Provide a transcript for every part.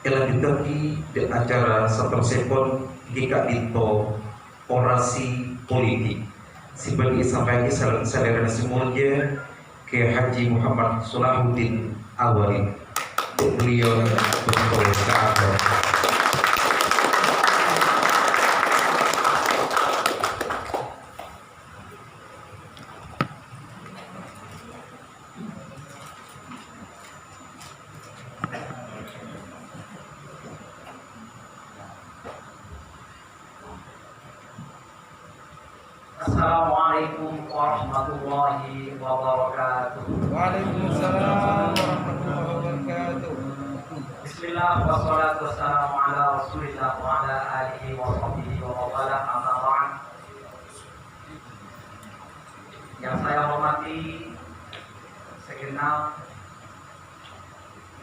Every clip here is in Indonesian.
elanjutkan di acara satersepon jika dito orasi politik sebagai sampai saudara semuanya ke Haji Muhammad Salahuddin Awali beliau bertulis ke atas. Assalamualaikum warahmatullahi wabarakatuh. Waalaikumsalam warahmatullahi wabarakatuh. Bismillah wassalatu wassalamu ala rasulillah wa ala alihi wa sahbihi wa mawala amma ba'd. Yang saya hormati segenap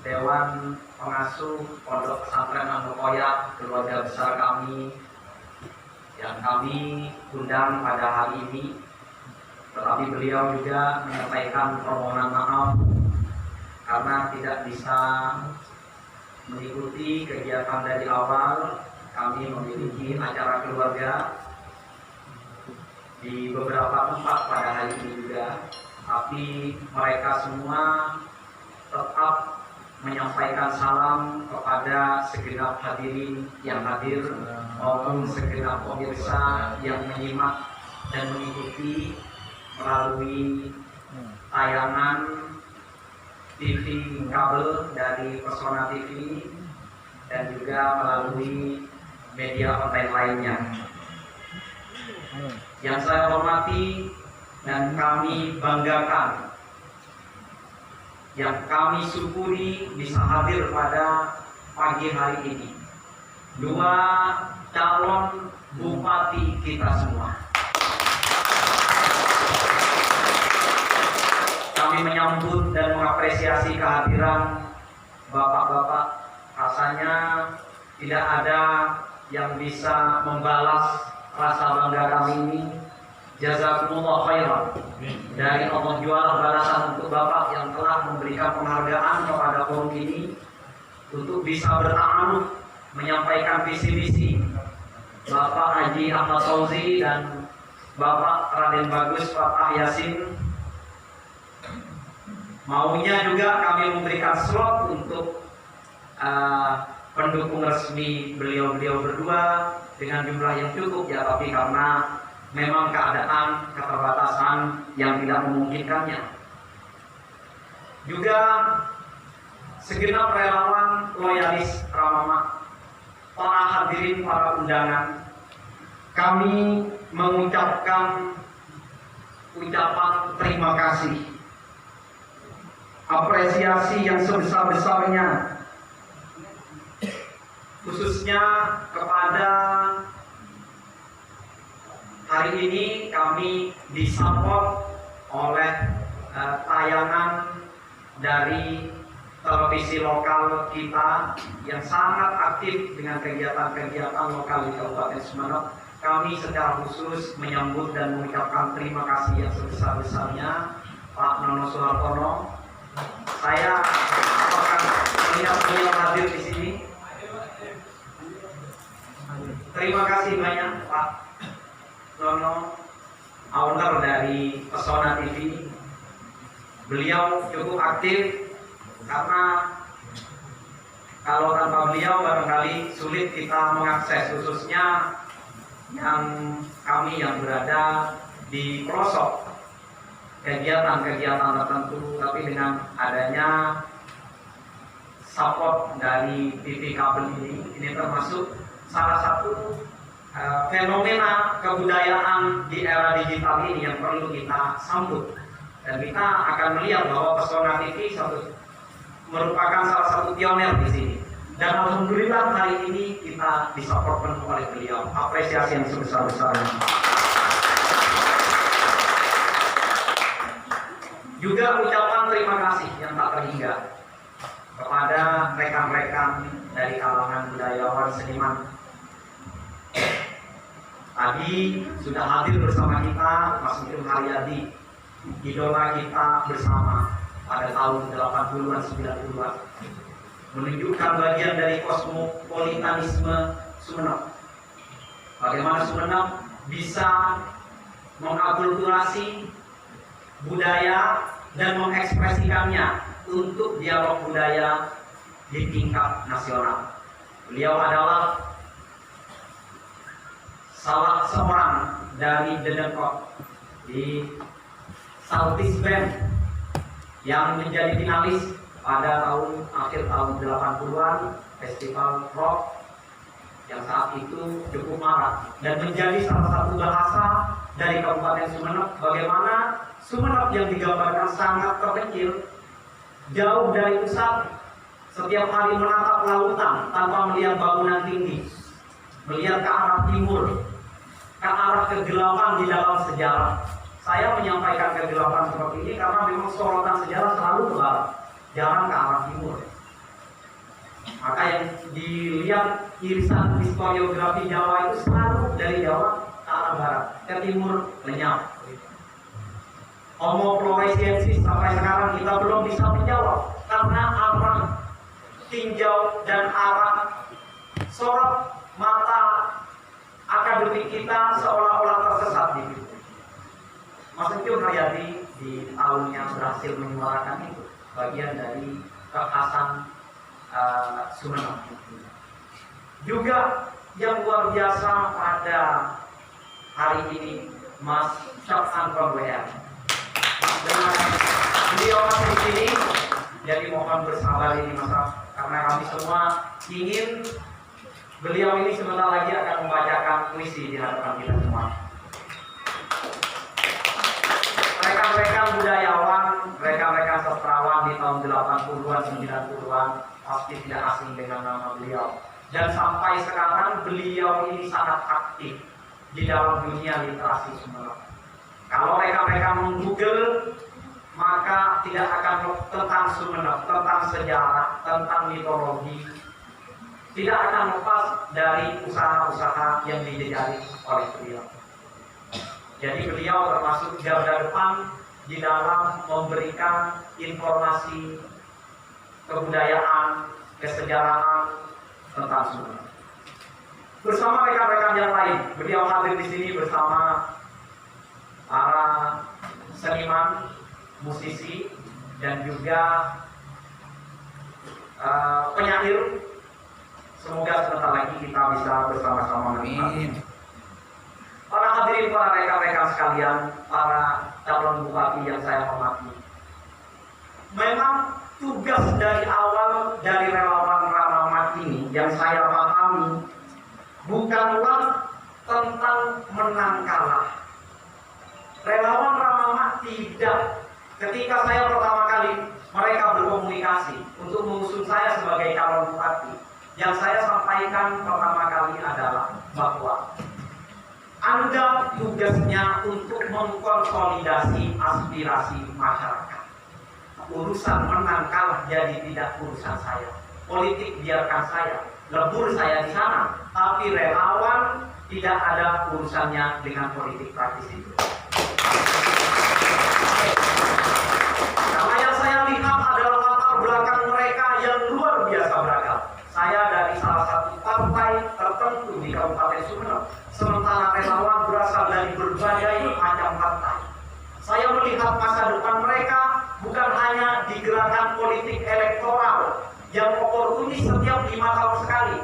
Dewan Pengasuh Pondok Pesantren Al-Muqayyad, keluarga besar kami yang kami undang pada hari ini, tetapi beliau juga menyampaikan permohonan maaf karena tidak bisa mengikuti kegiatan dari awal. Kami memiliki acara keluarga di beberapa tempat pada hari ini juga, tapi mereka semua tetap menyampaikan salam kepada segenap hadirin yang hadir maupun segenap pemirsa yang menyimak dan mengikuti melalui tayangan TV kabel dari Pesona TV dan juga melalui media online lainnya. Yang saya hormati dan kami banggakan, yang kami syukuri bisa hadir pada pagi hari ini, dua calon bupati kita semua. Kami menyambut dan mengapresiasi kehadiran bapak-bapak. Rasanya tidak ada yang bisa membalas rasa bangga kami ini. Jazakumullah khairan. Dari Allah jual balasan untuk Bapak yang telah memberikan penghargaan kepada forum ini untuk bisa bertaaruf menyampaikan visi-misi Bapak Haji Ahmad Fauzi dan Bapak Raden Bagus Fatah Yasin. Maunya juga kami memberikan slot untuk pendukung resmi beliau-beliau berdua dengan jumlah yang cukup ya, tapi karena memang keadaan keterbatasan yang tidak memungkinkannya. Juga segenap relawan loyalis Ramama, para hadirin, para undangan, kami mengucapkan ucapan terima kasih, apresiasi yang sebesar-besarnya, khususnya kepada hari ini kami disupport oleh tayangan dari televisi lokal kita yang sangat aktif dengan kegiatan-kegiatan lokal di Kabupaten Sumeneb. Kami secara khusus menyambut dan mengucapkan terima kasih yang sebesar-besarnya Pak Nono Suhartono. Saya akan melihat beliau hadir di sini. Terima kasih banyak Pak Nono, owner dari Pesona TV. Beliau cukup aktif karena kalau tanpa beliau barangkali sulit kita mengakses, khususnya yang kami yang berada di pelosok kegiatan-kegiatan tertentu. Tapi dengan adanya support dari TV kabel ini termasuk salah satu fenomena kebudayaan di era digital ini yang perlu kita sambut, dan kita akan melihat bahwa Pesona TV merupakan salah satu pionir di sini, dan alhamdulillah hari ini kita disupport penuh oleh beliau. Apresiasi yang sebesar-besarnya. Juga ucapan terima kasih yang tak terhingga kepada rekan-rekan dari kalangan budayawan seniman. Tadi sudah hadir bersama kita Mas Mikun Haryadi, idola kita bersama pada tahun 80-an 90-an. menunjukkan bagian dari kosmopolitanisme Sumeneb. Bagaimana Sumeneb bisa mengakulturasi budaya dan mengekspresikannya untuk dialog budaya di tingkat nasional. Beliau adalah salah seorang dari Dedengkot di Southeast Band yang menjadi finalis pada akhir tahun 80-an festival rock yang saat itu cukup marak dan menjadi salah satu bahasa dari Kabupaten Sumeneb. Bagaimana Sumeneb yang digambarkan sangat terpencil, jauh dari pusat, setiap hari menatap lautan tanpa melihat bangunan tinggi, melihat ke arah timur, ke arah kegelapan di dalam sejarah. Saya menyampaikan kegelapan seperti ini karena memang sorotan sejarah selalu ke barat, jarang ke arah timur. Maka yang dilihat irisan historiografi Jawa itu selalu dari Jawa ke arah barat, ke timur lenyap. Homo floresiensis sampai sekarang kita belum bisa menjawab karena arah tinjau dan arah sorot mata akademik kita seolah-olah tersesat di situ. Mas Encur Haryadi di tahunnya berhasil menyuarakan itu, bagian dari kekhasan Sumeneb. Juga yang luar biasa pada hari ini, Mas Syafan Prabowo. Dengan beliau masih di sini, jadi mohon bersabar ini Mas, karena kami semua ingin beliau ini sebentar lagi akan membacakan puisi di hadapan kita semua. Rekan-rekan budayawan, rekan-rekan sastrawan di tahun 80-an, 90-an pasti tidak asing dengan nama beliau. Dan sampai sekarang beliau ini sangat aktif di dalam dunia literasi Sumeneb. Kalau rekan-rekan meng-google, maka tidak akan tentang Sumeneb, tentang sejarah, tentang mitologi, tidak akan lepas dari usaha-usaha yang dijejali oleh beliau. Jadi beliau termasuk garda depan di dalam memberikan informasi kebudayaan, kesejarahan tentang Sumeneb. Bersama rekan-rekan yang lain, beliau hadir di sini bersama para seniman, musisi, dan juga penyair. Semoga sebentar lagi kita bisa bersama-sama menikmati. Para hadirin, para rekan-rekan sekalian, para calon bupati yang saya hormati. Memang tugas dari awal dari relawan Ramamat ini yang saya pahami bukanlah tentang menang kalah. Relawan Ramamat tidak. Ketika saya pertama kali mereka berkomunikasi untuk mengusung saya sebagai calon bupati, yang saya sampaikan pertama kali adalah bahwa Anda tugasnya untuk mengkonsolidasi aspirasi masyarakat. Urusan menang kalah jadi tidak urusan saya. Politik biarkan saya, lebur saya di sana. Tapi relawan tidak ada urusannya dengan politik praktis itu. Karena yang saya lihat adalah latar belakang mereka yang luar biasa beragam. Saya dari salah satu partai tertentu di Kabupaten Sumeneb, sementara relawan berasal dari berbagai macam partai. Saya melihat masa depan mereka bukan hanya di gerakan politik elektoral yang oportunis setiap 5 tahun sekali.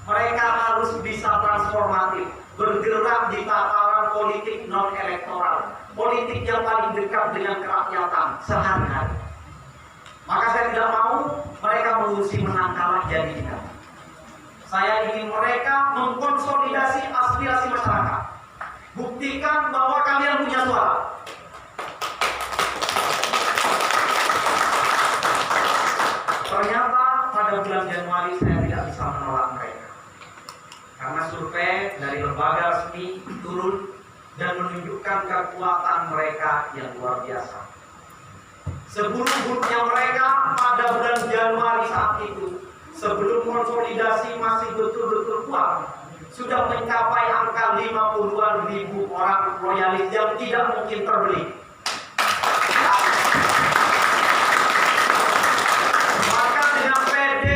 Mereka harus bisa transformatif, bergerak di tataran politik non-elektoral, politik yang paling dekat dengan kerakyatan sehari-hari. Maka saya tidak mau mereka mengurusi menang kalah jadi tidak. Saya ingin mereka mengkonsolidasi aspirasi masyarakat. Buktikan bahwa kalian punya suara. Ternyata pada bulan Januari saya tidak bisa menolak mereka. Karena survei dari lembaga resmi turun dan menunjukkan kekuatan mereka yang luar biasa. Seburuk-buruknya mereka pada bulan Januari saat itu, sebelum konsolidasi masih betul-betul kuat, sudah mencapai angka 50-an ribu orang loyalis yang tidak mungkin terbeli. Maka dengan PD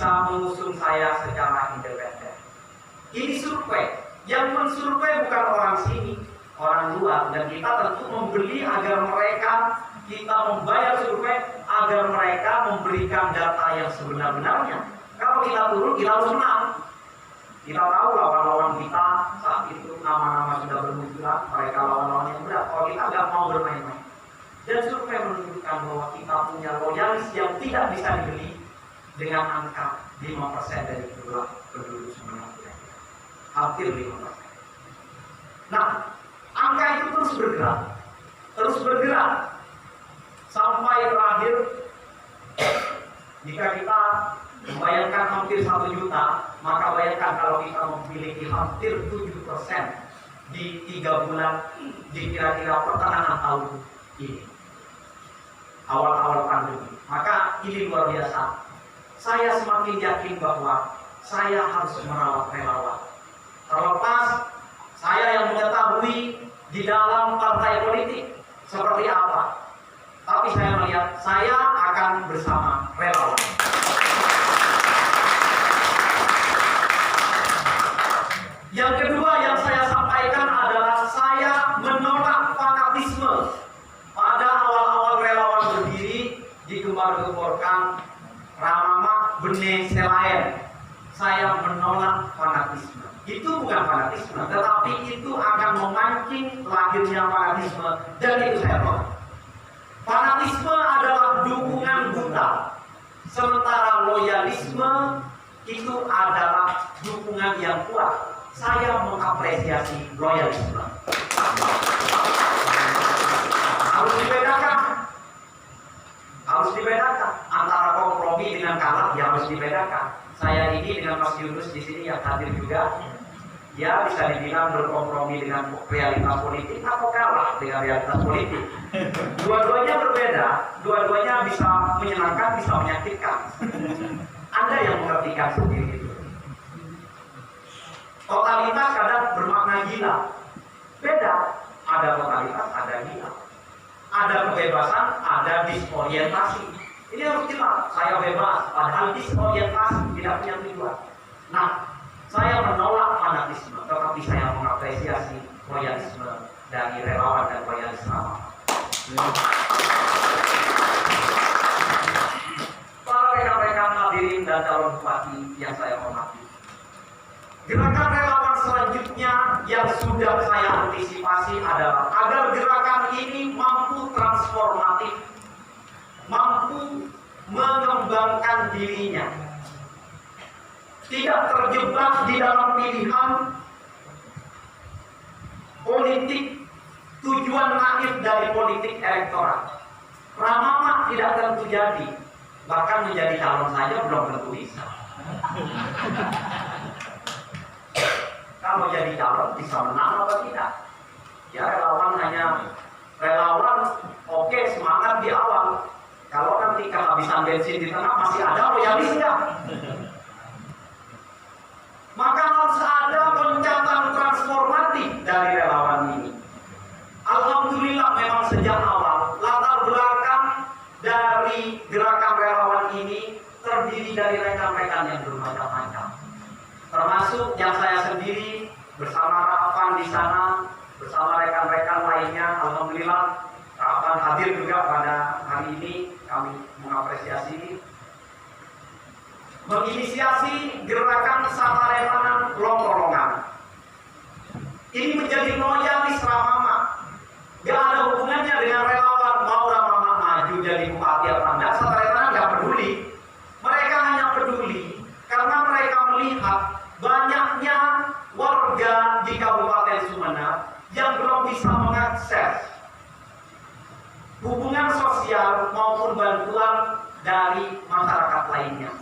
bisa mengusung saya secara independen. Ini survei. Yang mensurvei bukan orang sini, orang luar, dan kita tentu membeli agar mereka, kita membayar survei agar mereka memberikan data yang sebenar-benarnya. Kalau kita turun, kita harus menang. Kita tahu lawan-lawan kita saat itu nama-nama sudah bermunculan, mereka lawan-lawan yang berat. Kalau kita nggak mau bermain-main, dan survei menunjukkan bahwa kita punya loyalis yang tidak bisa dibeli dengan angka 5% dari jumlah penduduk sebenarnya, hampir 5%. Nah, angka itu terus bergerak sampai terakhir. Jika kita membayangkan hampir 1 juta, maka bayangkan kalau kita memiliki hampir 7% di 3 bulan di kira-kira pertengahan tahun ini, awal-awal pandemi. Maka ini luar biasa. Saya semakin yakin bahwa saya harus merawat relawan. Terlepas saya yang mengetahui di dalam partai politik seperti apa, tapi saya melihat saya akan bersama relawan. Yang kedua yang saya sampaikan adalah saya menolak fanatisme. Pada awal-awal relawan berdiri, digembar-gemborkan Ramama Benih Selain. Saya menolak fanatisme. Itu bukan fanatisme, tetapi itu akan memancing lahirnya fanatisme, dan itu saya tolak. Fanatisme adalah dukungan buta, sementara loyalisme itu adalah dukungan yang kuat. Saya mengapresiasi loyalisme. Harus dibedakan antara kompromi dengan kalah, ya harus dibedakan. Saya ini dengan Mas Yunus di sini yang hadir juga, ya bisa dibilang berkompromi dengan realitas politik atau kalah dengan realitas politik. Dua-duanya berbeda, dua-duanya bisa menyenangkan, bisa menyakitkan. Anda yang mengertikan sendiri itu. Totalitas kadang bermakna gila. Beda, ada totalitas, ada gila. Ada kebebasan, ada disorientasi. Ini harus jelas, saya bebas, padahal disorientasi, tidak punya tujuan. Nah, saya menolak fanatisme, tetapi saya mengapresiasi loyalisme dari relawan dan loyalis Ramama. Para rekan-rekan hadirin dan calon bupati yang saya hormati, gerakan relawan selanjutnya yang sudah saya antisipasi adalah agar gerakan ini mampu transformatif, mampu mengembangkan dirinya, tidak terjebak di dalam pilihan politik tujuan naif dari politik elektoral. Ramama tidak tentu jadi, bahkan menjadi calon saja belum tentu bisa. Kalau jadi calon bisa menang atau tidak? Ya relawan hanya relawan, oke, semangat di awal. Kalau nanti kehabisan bensin di tengah masih ada loyalisnya. Maka harus ada loncatan transformatif dari relawan ini. Alhamdulillah memang sejak awal latar belakang dari gerakan relawan ini terdiri dari rekan-rekan yang bermacam-macam. Termasuk yang saya sendiri bersama Rafan di sana, bersama rekan-rekan lainnya. Alhamdulillah Rafan hadir juga pada hari ini, kami mengapresiasi. Menginisiasi gerakan Sataremanan Longkorongan. Ini menjadi loyalis Ramama. Gak ada hubungannya dengan relawan. Mau Ramama maju jadi bupati atau enggak, Sataremanan gak peduli. Mereka hanya peduli karena mereka melihat banyaknya warga di Kabupaten Sumeneb yang belum bisa mengakses hubungan sosial maupun bantuan dari masyarakat lainnya.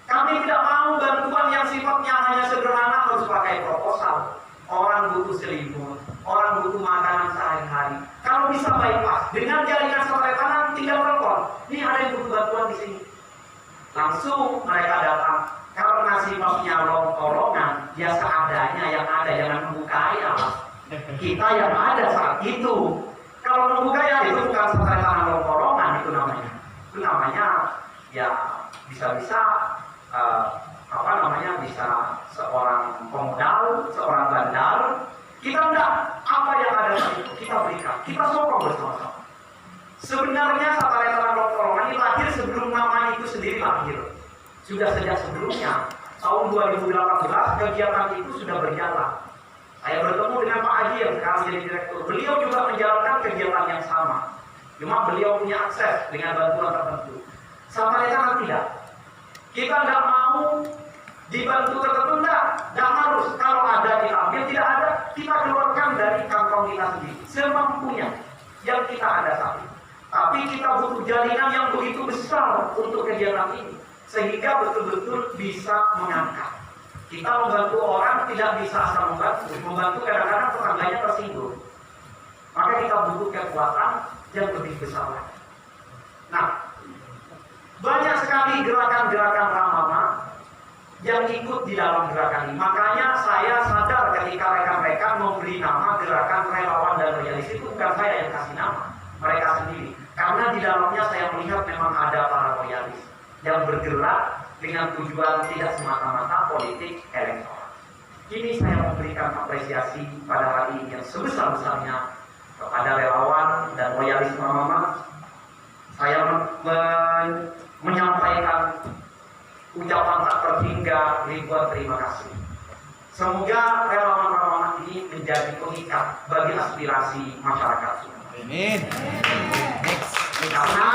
Kami tidak mau bantuan yang sifatnya hanya sederhana harus pakai proposal. Orang butuh selimut, orang butuh makanan sehari-hari. Kalau bisa bypass dengan jaringan Sataremanan, tinggal telepon. Ini ada yang butuh bantuan di sini. Langsung mereka datang. Karena sifatnya longkorongan, ya seadanya yang ada, jangan membuka ya. Kita yang ada saat itu. Kalau membuka ya itu bukan Sataremanan longkorongan, itu namanya. Itu namanya ya bisa-bisa bisa seorang pemodal, seorang bandar. Kita enggak, apa yang ada di situ kita berikan, kita sokong bersama-sama. Sebenarnya Satya Dokter ini lahir sebelum nama itu sendiri lahir. Sudah sejak sebelumnya, tahun 2018 kegiatan itu sudah berjalan. Saya bertemu dengan Pak Haji yang sekarang jadi direktur. Beliau juga menjalankan kegiatan yang sama. Cuma beliau punya akses dengan bantuan tertentu. Sampai sekarang tidak. Kita tidak mau dibantu tertentu, tidak harus. Kalau ada diambil, tidak ada, kita keluarkan dari kantong kita sendiri. Semampunya yang kita ada saat ini. Tapi kita butuh jalinan yang begitu besar untuk kegiatan ini. Sehingga betul-betul bisa mengangkat. Kita membantu orang tidak bisa asal membantu. Membantu kadang-kadang tetangganya tersinggung. Maka kita butuh kekuatan yang lebih besar lagi. Nah, banyak sekali gerakan-gerakan Ramama yang ikut di dalam gerakan ini. Makanya saya sadar ketika rekan-rekan memberi nama gerakan relawan dan loyalis, itu bukan saya yang kasih nama, mereka sendiri. Karena di dalamnya saya melihat memang ada para loyalis yang bergerak dengan tujuan tidak semata-mata politik elektoral. Ini saya memberikan apresiasi pada hari ini yang sebesar-besarnya kepada relawan dan loyalis Ramama. Saya menyampaikan ucapan tak terhingga ribuan terima kasih. Semoga relawan Ramama ini menjadi pengikat bagi aspirasi masyarakat. Amin. Karena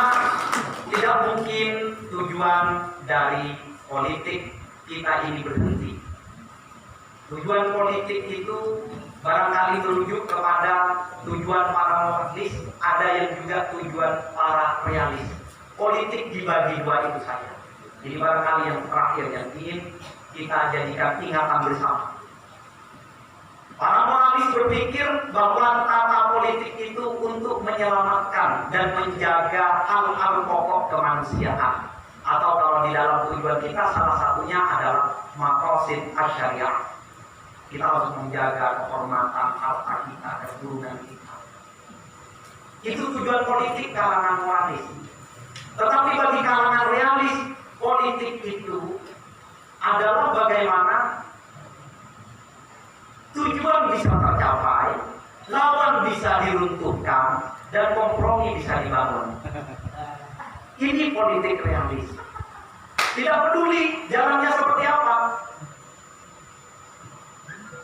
tidak mungkin tujuan dari politik kita ini berhenti. Tujuan politik itu barangkali merujuk kepada tujuan para moralis, ada yang juga tujuan para realis. Politik dibagi dua itu saja. Jadi barangkali yang terakhir yang ingin kita jadikan ingatan bersama. Para moralis berpikir bahwa tata politik itu untuk menyelamatkan dan menjaga hal-hal pokok kemanusiaan. Atau kalau di dalam tujuan kita salah satunya adalah maqasid asy-syariah. Kita harus menjaga kehormatan harta kita, keturunan kita. Itu tujuan politik kalangan moralis. Tetapi bagi kalangan realis, politik itu adalah bagaimana tujuan bisa tercapai, lawan bisa diruntuhkan, dan kompromi bisa dibangun. Ini politik realis. Tidak peduli jalannya seperti apa.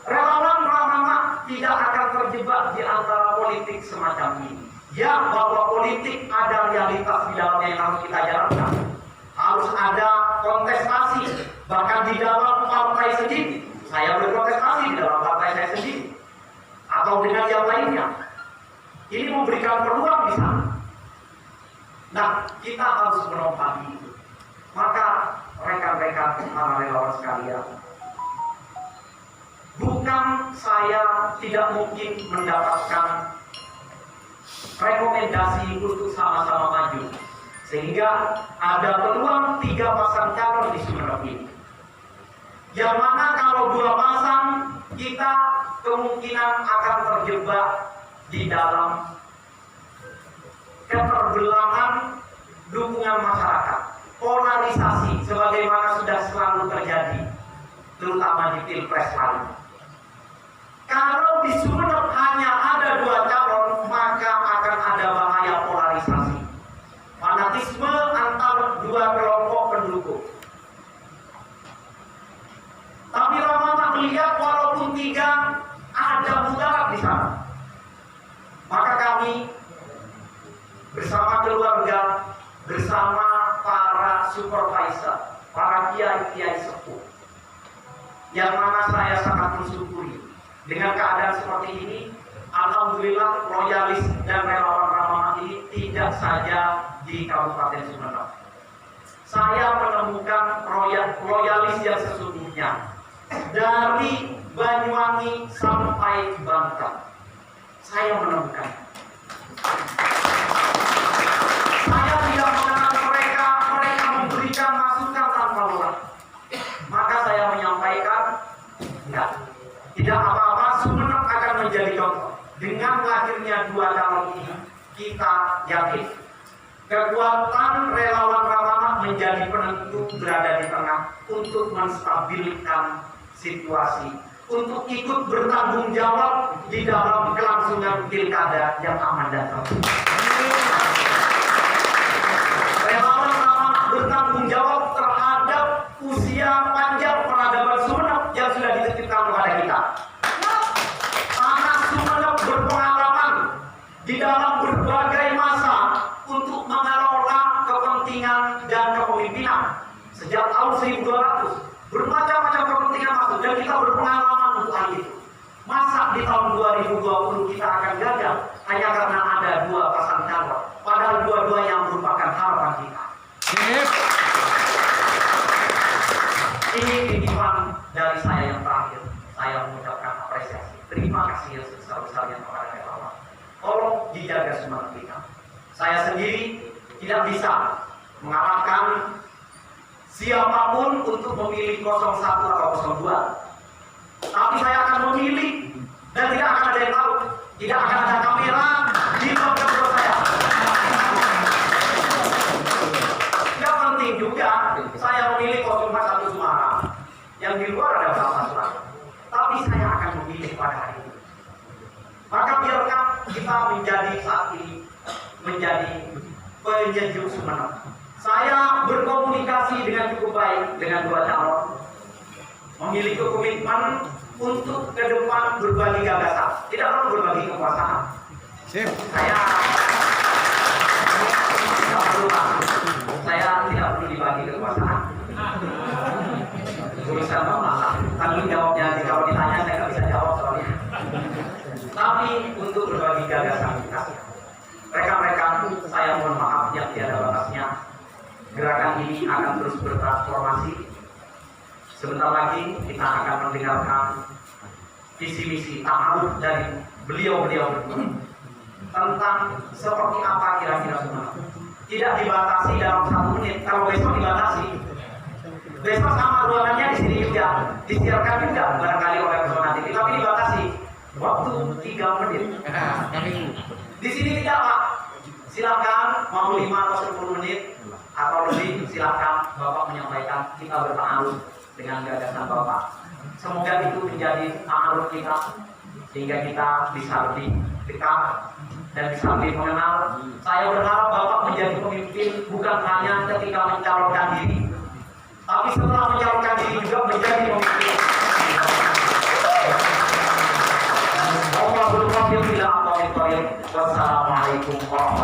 Relawan Ramama tidak akan terjebak di antara politik semacam ini. Ya, bahwa politik ada realitas di dalamnya yang harus kita jalankan. Harus ada kontestasi, bahkan di dalam partai sendiri. Saya berkontestasi di dalam partai saya sendiri, atau dengan yang lainnya. Ini memberikan peluang di sana. Nah, kita harus merompaki itu. Maka rekan-rekan para relawan sekalian, bukan saya tidak mungkin mendapatkan rekomendasi untuk sama-sama maju, sehingga ada peluang 3 pasang calon di Sumeneb ini. Yang mana kalau 2 pasang, kita kemungkinan akan terjebak di dalam keterbelahan dukungan masyarakat, polarisasi sebagaimana sudah selalu terjadi, terutama di Pilpres lalu. Kalau di Sumeneb hanya ada 2 calon, maka akan ada bahaya polarisasi, fanatisme antar 2 kelompok pendukung. Tapi Ramama melihat walaupun 3 ada mudarat di sana, maka kami bersama keluarga, bersama para supervisor, para kiai-kiai sepuh, yang mana saya sangat bersyukuri dengan keadaan seperti ini. Alhamdulillah loyalis dan relawan Ramama ini tidak saja di Kabupaten Sumeneb. Saya menemukan loyalis yang sesungguhnya dari Banyuwangi sampai Banten. Saya menemukan. Saya tidak mengenal mereka memberikan masukan tanpa lelah. Maka saya menyampaikan, tidak apa-apa, Sumeneb akan menjadi contoh. Dengan lahirnya 2 calon ini, kita yakin kekuatan relawan Ramama menjadi penentu, berada di tengah untuk menstabilkan situasi, untuk ikut bertanggung jawab di dalam kelangsungan pilkada yang aman dan tertib. Relawan bertanggung jawab terhadap usia panjang peradaban Sumeneb yang sudah dititipkan kepada kita. Anak Sumeneb berpengalaman di dalam berbagai masa untuk mengelola kepentingan dan kepemimpinan. Sejak tahun 1200, bermacam-macam kepentingan masuk dan kita berpengalaman untuk hal itu. Masa di tahun 2020 kita akan gagal hanya karena ada dua pasang calon, padahal dua-dua yang merupakan harapan kita. Ini titipan dari saya yang terakhir. Saya mengucapkan apresiasi. Terima kasih yang sebesar-besarnya kepada relawan. Tolong dijaga semangat kita. Saya sendiri tidak bisa mengarahkan siapapun untuk memilih 01 atau 02. Tapi saya akan memilih dan tidak akan ada yang tahu. Tidak akan ada kamera di program saya. Yang penting juga saya memilih 01 Semarang. Yang di luar ada berapa surat. Tapi saya akan memilih pada hari ini. Maka biarkan kita menjadi saat ini menjadi penyejuk Sumeneb. Saya berkomunikasi dengan cukup baik dengan dua calon, memiliki komitmen untuk ke depan berbagi gagasan, tidak perlu berbagi kekuasaan. Saya tidak perlu takut, saya tidak perlu dibagi kekuasaan. Urusan masalah, tanggung jawabnya kalau ditanya saya nggak bisa jawab soalnya. Tapi untuk berbagi gagasan kita, rekan-rekan, saya mohon maaf yang tiada batasnya. Gerakan ini akan terus bertransformasi. Sebentar lagi kita akan mendengarkan visi misi ta'aruf dari beliau-beliau berdua tentang seperti apa kira-kira Sumeneb. Tidak dibatasi dalam 1 menit. Kalau besok dibatasi, besok sama ruangannya di sini juga disiarkan juga barangkali oleh personal TV, tapi dibatasi waktu 3 menit. Di sini tidak, Pak. Silakan mau 5 atau 10 menit atau lebih, silakan Bapak menyampaikan, kita bertaaruf dengan gagasan Bapak. Semoga itu menjadi taaruf kita sehingga kita bisa lebih dekat dan bisa lebih mengenal. Saya berharap Bapak menjadi pemimpin bukan hanya ketika mencalonkan diri, tapi setelah mencalonkan diri juga menjadi pemimpin. Wassalamualaikum warahmatullahi wabarakatuh.